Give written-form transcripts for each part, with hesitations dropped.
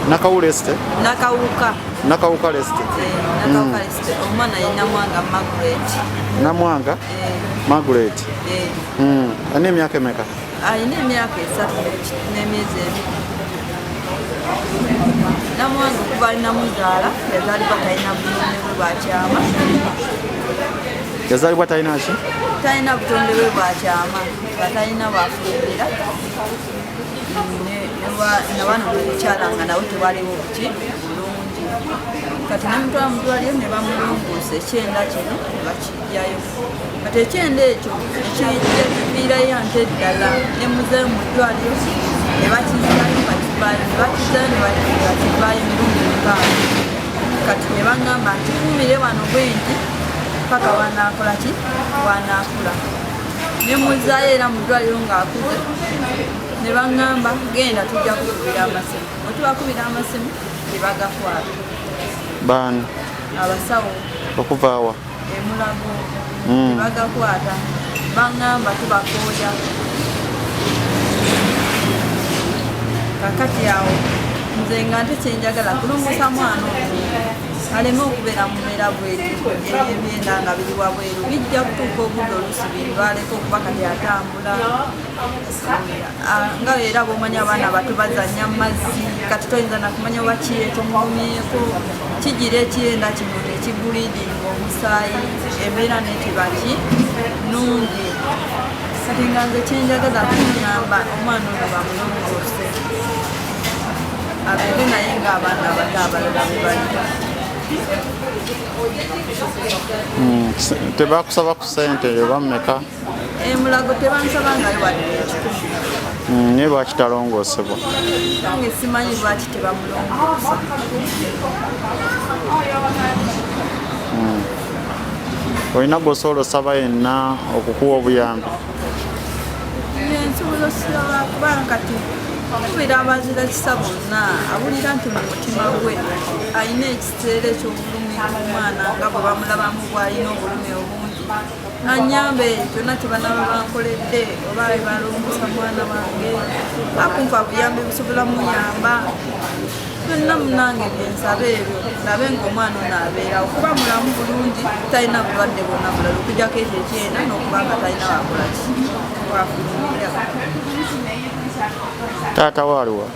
Nakawuka Estate. Nakawuka Estate. Omwana ye Namwanga Margaret. Namwanga Margaret. Ane emyaka emeka? Ayina emyaka 3 n'emyezi 2. Namwanga okuva alina muzaala yazaalibwa talina butonde bwe bwakyama. Yazaalibwa talina ki? Talina butonde bwe bwakyama nga talina bwafumbira. Nabana mukyala nga nawe tebaliwo buki bulungi kati namutwala mudwaliro ne bamulongosa ekyenda kino bakijjayo kati ekyenda ekyo ekiviirayo ante eddala ne muzeeyo mu ddwaliro ne bakizzayo ne bakivaayo emirundi 5 kati ne baŋŋamba nti kuumire wano bwenti paka wanaakola ki wanaakula ne muzaayo era mu ddwaliro ng'akuze ne baŋŋamba genda tujja kukubira amasimu bwe tubakubira amasimu tebagakwata baani abasawo okuvaawa emulago tebagakwata baŋŋamba tubakooya kakati awo nze nga nte kyenjagala kulongosa mwana aleme okubeera mumera bweru ebyenda nga biri wabweru bijja kutuuka obudde oluusi bindwaleko okuba kati atambula nga era bwomanya abaana bato bazanya mu mazzi kati toyinza nakumanya oba kiyekimulumyeko kigira ekiyenda kino nekigulidinga omusaayi embeera netibaki nungi kati nga nze kyenjagaza kuŋŋamba omwana ono bamulongoose abeere naye ng'abaana abato abalala bwe bali. Tebakusaba ku ssente oba mmeka? Mulago tebansaba ngayo wadde 10. Naye lwaki talongoosebwa? Nange simanyi lwaki tebamulongoosa. Olina gw'osobola osaba yenna okukuwa obuyambi? Nsobola osaba kubanga kati okubeera abazira kisa bonna awulira nti mu mutima gwe alina ekiseera eky'obulumi omwana nga bwe bamulabamu bw'alina obulumi obungi anyambe kyonna kyebanaba bankoledde oba bebalongosa mwana wange akumpa buyambi busobola muyamba byonna munange byensaba ebyo nabe ng'omwana ono abeera okuba mulamu bulungi talina bulwadde bwonna bulala okujjako ekyo ekyenda n'okuba nga talina wakolaki wafulumira. Taata waaliwa?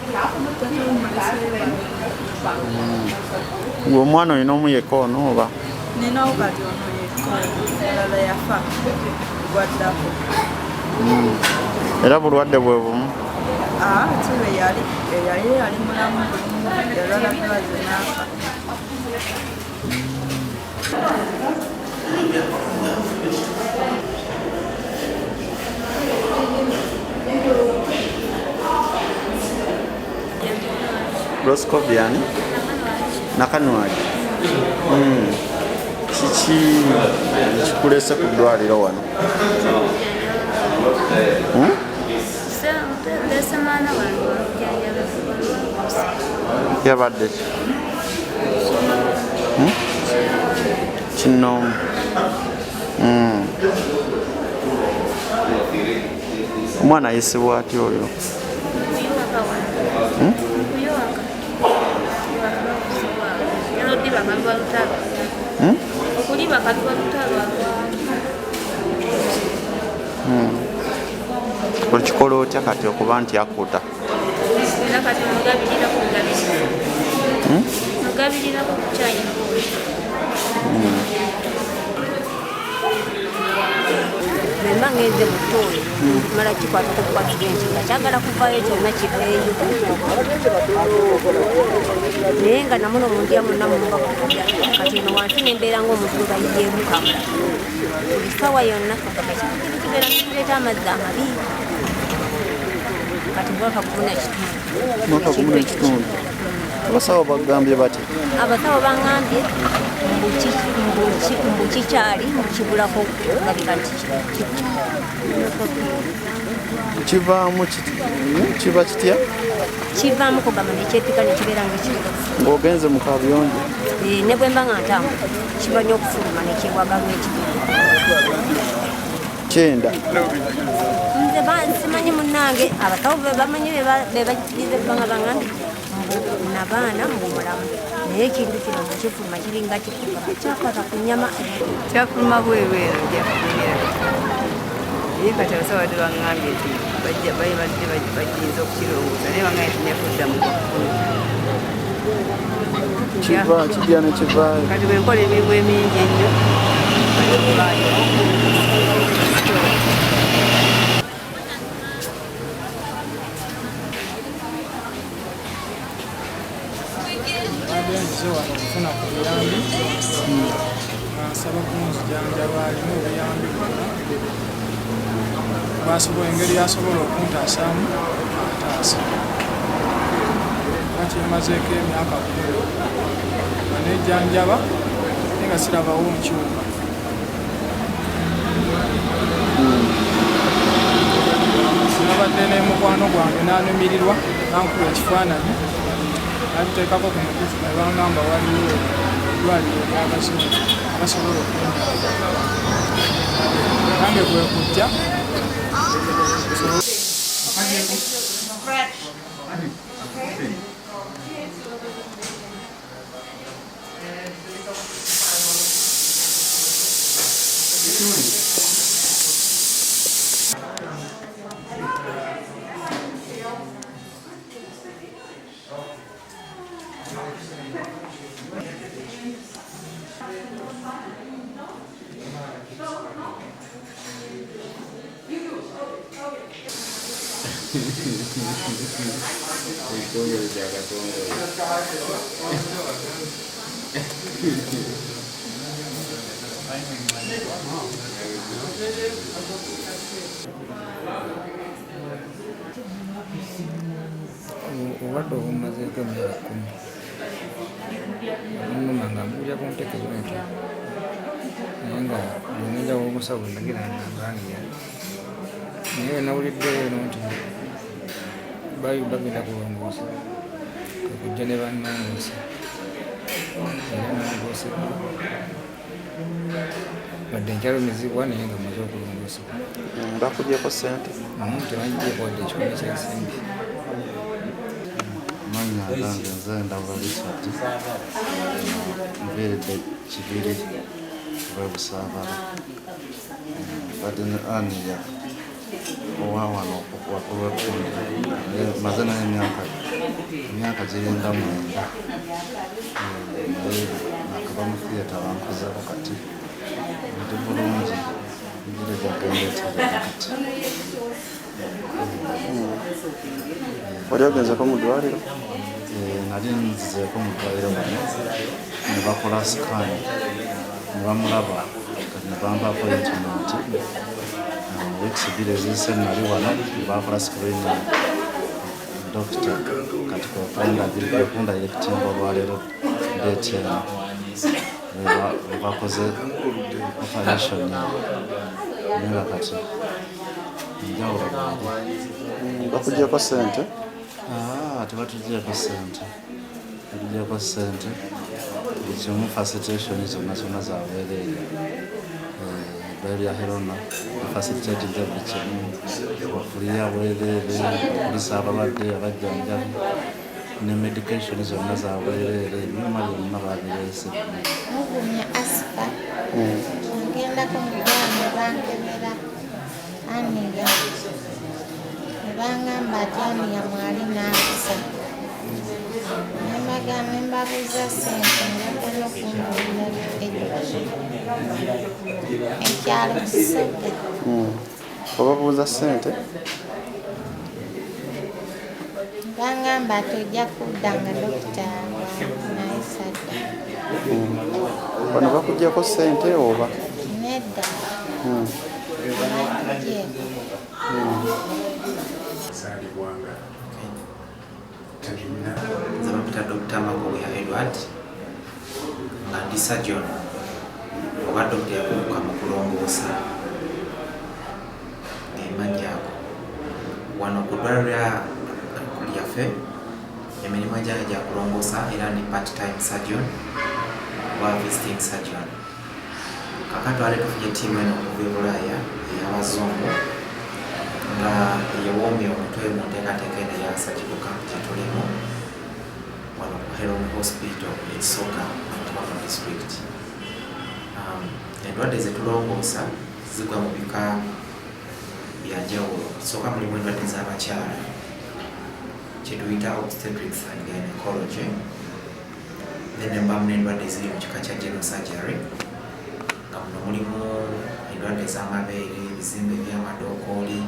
Gwe omwana olina omu yekka ono oba? Ninawo kati ono yekka olala yafa gwaddako. Era bulwadde bwe bumu? Kiwe yali mulamu yalwala ddwaliro n'afa. Roscovian Nakanwaki. Kiki kikulese ku ddwaliro wano? Yabadde ki? Kinoomu. Omwana ayisibwa atya oyo? Okikola otya kati okuba nti akuta? bwemba ngenze mu ttooyi mala kikwata ku accident nga kyagala kuvaayo kyonna kiveeyo naye nga namuno omuntu yamuna mumba kukubya kati eno wansi nembeera ng'omuntu we bayiyeemu kamula buli sawa yonna kakakakikiri kibeera nituleeta amazzi amabi kati mwaka gumuna ekitundu abasawo bagambye bati abasawo baŋŋambye mbu kikyali mukibulako galika nti kivaamu kiba kitya kivaamu kugamba nekyepika nekibeera ngaekibeera ng'ogenze mu kabuyonjo ne bwe mba nga ntambula kiba nnyo okufuluma nekyewagamu ekibeera kyenda nze simanyi munnange abasawo bamanyi bebakiriza ebbanga baŋŋambye nabaana mumulamu naye ekintu kino mukifuluma kiringa kifuluma kyakwata ku nnyama kyafuluma bwereero byafulumira naye kati abasawo badde baŋŋambye nti badde bajinza okukirowooza naye baŋŋambye tinyakudda mu kijja nekivaayo kati bwe nkola emirimu emingi ennyo kuvaayo nze wano okufuna ku buyambi asaba kunzijanjaba alimu obuyambi bwonna basobola engeri yasobola okuntaasaamu antaasa bakyemazeeko emyaka 10 anejjanjaba naye nga sirabawo nkyuka sinabadde ne mukwano gwange nanumirirwa nankuba ekifaananyi abiteekako ku mukufu ne bangamba waliwo eddwaliro ly'abazungu basobola okunjaba nange kwe kujja obadde obumazeeko emyaka 10 nnuma nga mbuja kuntekerezo naye nga bwenyinza w'omusawo nagira ngambanira naye nawuliddeyo no nti bagenda kulongoosa kakujja ne bannongoosa era nongoosebwa badde nkyalumizibwa naye nga maze okulongoosebwa bakugyeko sente tebangigyeko wadde ekikome kyensimbi manya gange nze ndabula Richard nviiridde Kibiri Busaabala badde ne aniya owawano olwekkundi maze naye emyaka girinda 9 naye nakava mu theatre bankozeko kati ndi bulungi njire gyagendeetere kati wali ogenzeko mu ddwaliro nali nzizeeko mu ddwaliro bano ne bakola sikaani ne bamulaba kati ne bampaako yekimenti ekisibire eziyise nali wano bakola screen doctor kati kwekunda yekitimba olwaleero date eno bakoze operation naye nga kati njawulo bakugyeko sente tebatugyeko sente batugyeko sente ekimu facilitation zonna zabwereere bya herona facilitate nze buli kimu okuliya bwereere okulisa abalwadde abajjanjabi ne medication zonna zabwereere ebyuma byonna babireese mugumya asipa ngendako mugwanya bankebera aniya nebangamba ati aniya mwali nakusa mbagamba mbabuuza ssente njagala okundabira ekyalo Kisoga. Obabuuza ssente? Bangamba tojja kudda nga dokita naye sadda. Bano bakuggyako ssente oba? Nedda. Saalibwanga talina nze bamuyita Dr. Magoya Edward nga ndi surgeon oba dokita yakuuka mu kulongoosa ng'emanyaako wano ku ddwaliro lyaffe emirimu gyange gya kulongoosa era ndi part-time surgeon oba visiting surgeon. Kakati wali tufunye ttiimu eno okuva e Bulaaya ey'Abazungu nga yewoomye omutwe mu nteekateeka eno eya surgical camp gye tulimu wano ku Heron Hospital e Kisoga mu district. Endwadde ze tulongoosa zigwa mu bika bya njawulo. Kisooka mulimu endwadde z'abakyala kye tuyita obstetrics and gynecology, then mbamu n'endwadde eziri mu kika kya general surgery nga muno mulimu endwadde ez'amabeere, ebizimba eby'amadookooli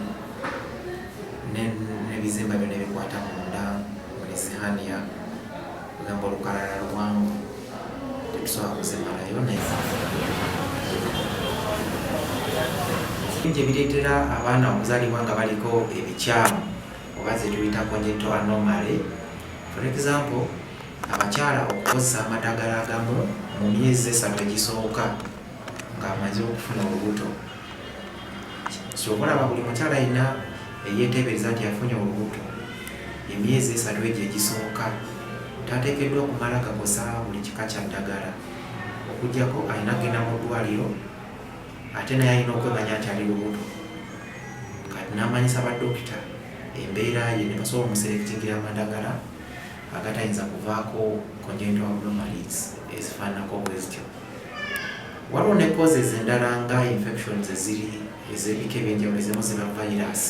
n'ebizimba byonna ebikwata munda mulizihania kugamba olukalala luwanvu tetusobola kuzimalayo naye bingi ebireetera abaana okuzaalibwa nga baliko ebikyamu oba ze tuyita congenital anomaly. For example, abakyala okukozesa amadagala agamu mu myezi 3 egisooka ng'amaze okufuna olubuto. Ky'okulaba buli mukyala alina eyeeteebereza nti yafunye olubuto emyezi 3 egyo egisooka tateekeddwa okumala gakosa buli kika kya ddagala okuggyako alina kugenda mu ddwaliro ate naye alina okwemanya nti ali lubuto kati n'amanyisa baddokita embeera ye ne basobola omuselektingira amadagala agatayinza kuvaako congenital abnormalities ezifaananako bwezityo. Waliwo ne causes endala nga infections eziri ez'ebika ebyenjawulo ezimu ziba virus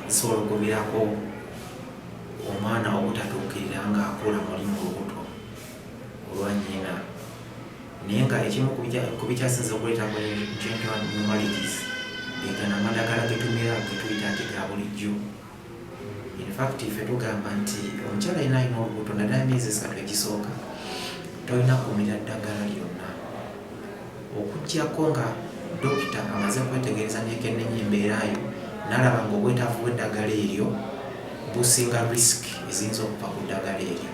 zisobola okuviirako omwana obutatuukirira ng'akula muli mu lubuto olwa nnyina. Naye nga ekimu ku bikyasinze okuleeta congenital abnormalities gegana amadagala getumira getuyita nti ga bulijjo. In fact ife tugamba nti omukyala alina olubuto naddala emyezi 3 egisooka tolina kumira ddagala lyonna okuggyako nga dokita amaze kwetegereza n'ekennenya embeerayo n'alaba ng'obwetaavu bw'eddagala eryo businga risk eziyinza okuva ku ddagala eryo.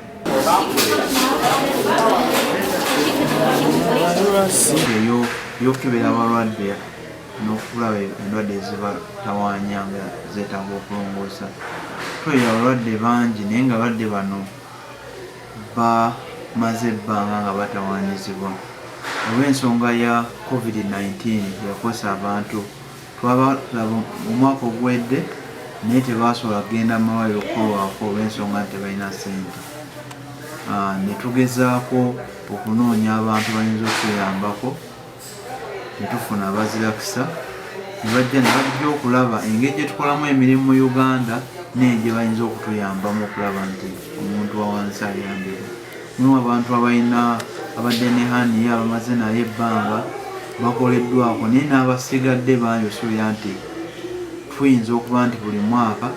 Eyo y'okukebera abalwadde n'okulaba endwadde ezibatawaanya nga zeetaaga okulongoosa. Tulabye abalwadde bangi naye nga abalwadde bano bamaze ebbanga nga batawaanyizibwa olw'ensonga ya COVID-19 yakosa abantu. Twabalaba mu mwaka oguwedde naye tebasobola kugenda mu malwaliro okukolwako olw'ensonga nti tebalina ssente. Ne tugezaako okunoonya abantu bayinza okutuyambako ne tufuna abazirakisa ne bajja ne bajja okulaba engeri gye tukolamu emirimu mu Uganda naye gye bayinza okutuyambamu okulaba nti omuntu wa wansi ayambibwa. Mulimu abantu abalina abadde ne haniya abamaze naye ebbanga bakoleddwako naye n'abasigadde bangi osuubira nti tuyinza okuba nti buli mwaka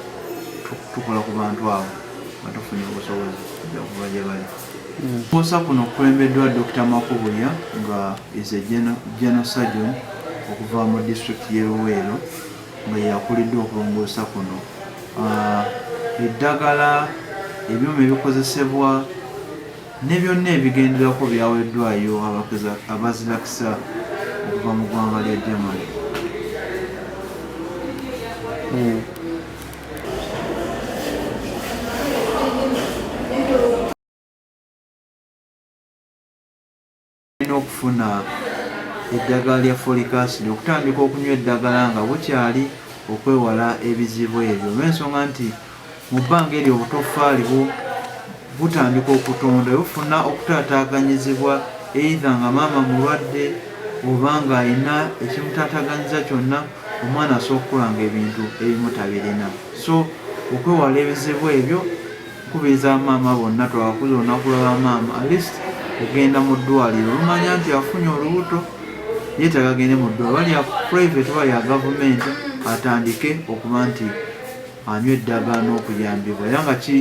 tukola ku bantu abo nga tufunye obusobozi okuva gye bali. Okusa kuno kukulembeddwa Dr. Makubuya nga is a general surgeon okuva mu district y'e Luweero nga yakuliddwa okulongoosa kuno. Eddagala, ebyuma ebikozesebwa ne byonna ebigenderako byaweddwayo abazirakisa okuva mu ggwanga lya Germany. Okufuna eddagala lya folic acid okutandika okunywa eddagala nga bukyali okwewala ebizibu ebyo olw'ensonga nti mu bbanga eryo obutoffaali butandika okutonda bufuna okutaataaganyizibwa eitha nga maama mulwadde oba nga alina ekimutaataaganyiza kyonna omwana asobola okukula nga ebintu ebimu tabirina. So okwewala ebizibu ebyo kubiriza maama bonna twakuze olunaku lwa maama at least ogenda mu ddwaliro olumanya nti afunye olubuto ye tagagende mu ddwaliro bali ya private bali ya gavumenti atandike okuba nti anywa eddagala n'okuyambibwa era nga ki